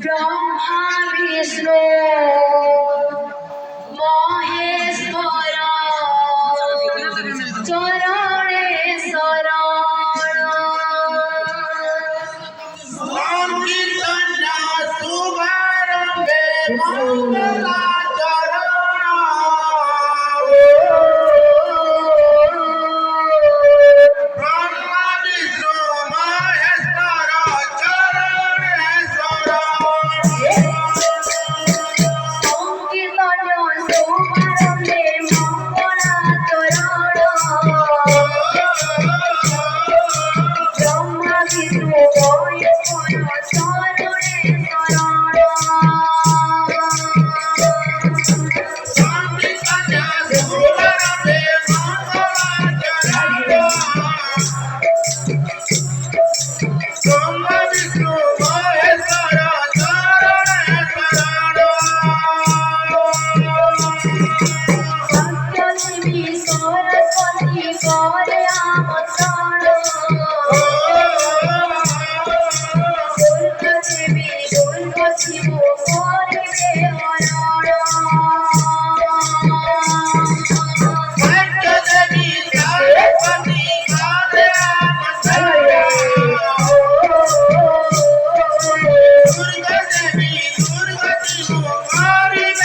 ব্রহ্মা বিষ্ণু মহেশ্বর চরণে শরণ সংকীর্তন শুভারম্ভে মঙ্গলাচরণ ব্রহ্মা বিষ্ণু মহেশ্বর চরণে শরণ সংকীর্তন শুভারম্ভে মঙ্গলাচরণ ব্রহ্মা বিষ্ণু মহেশ্বর চরণে শরণ সংকীর্তন শুভারম্ভে মঙ্গলাচরণ ব্রহ্মা বিষ্ণু মহেশ্বর চরণে শরণ সত্যদেবী সরস্বতী করে আমন্ত্রণ দুর্গাদেবী দুর্গা শিব করিবে হরণ সত্যদেবী সরস্বতী করে আমন্ত্রণ দুর্গা দেবী দুর্গা শিব করিবে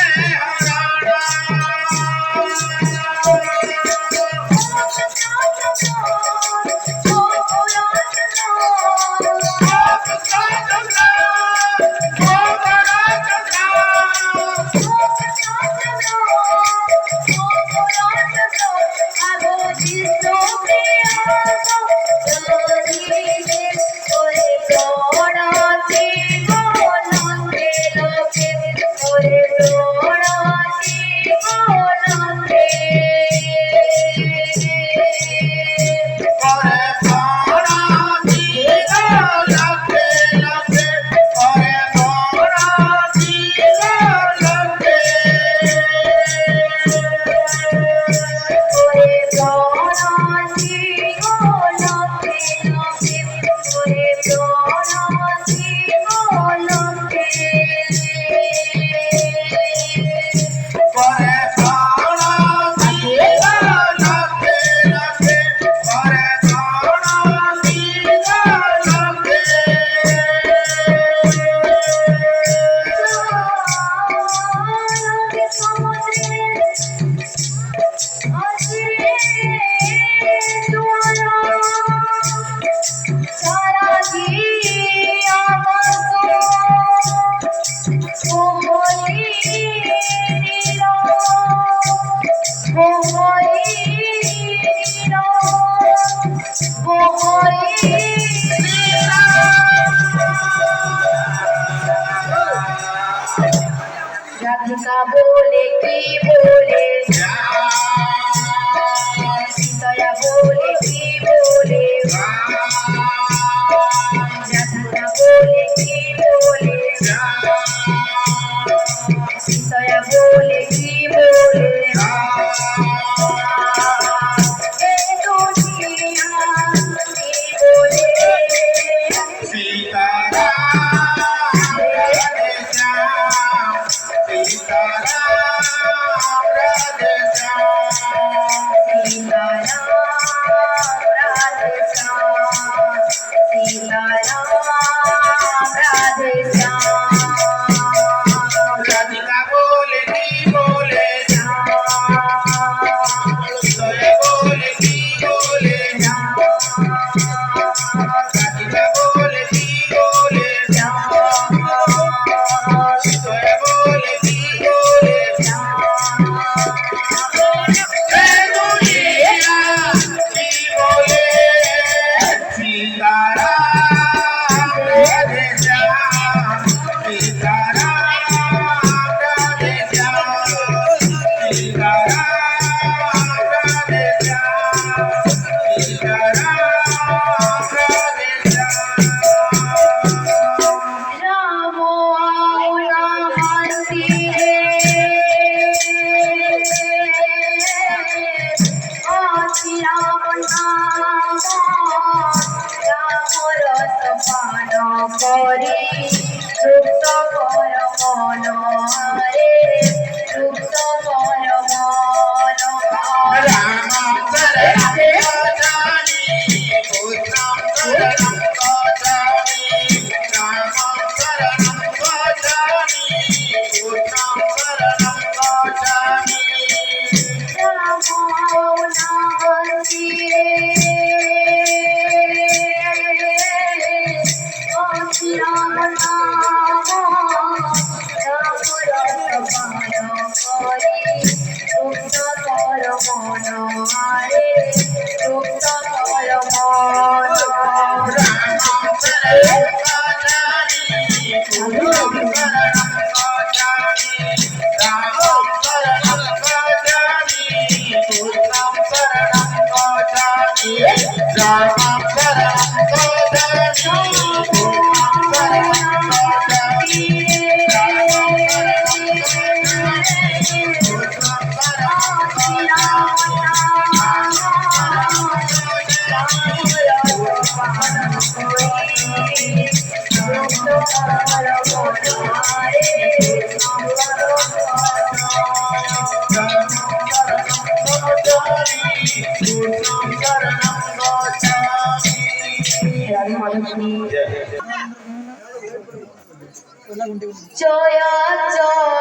পরে পরাধি লক্ষ্মে লক্ষ্মে পরে পরাধি লক্ষ্মে পরে পরাধি লক্ষ্মে লক্ষ্মে পরে পরাধি লক্ষ্মে রাধিকা বলে কি বলে সীতায়া বলে কি বলে রাধিকা বলে কি বলে সীতায়া বলে কি বলে এই দুনিয়া কি বলে सीताराम सीताराम করি তৃপ্ত কর মন রে তৃপ্ত কর মন রাম শরণং গচ্ছামি কৃষ্ণং শরণং গচ্ছামি রাম শরণং গচ্ছামি কৃষ্ণং শরণং গচ্ছামি রাম নামে রাম নাম রাম রস পান করি তৃপ্ত কর মন রে তৃপ্ত কর মন রাম শরণং গচ্ছামি কৃষ্ণং শরণং গচ্ছামি রাম শরণং গচ্ছামি কৃষ্ণং শরণং গচ্ছামি রাম শরণং গচ্ছামি কৃষ্ণং শরণং গচ্ছামি জয় জয়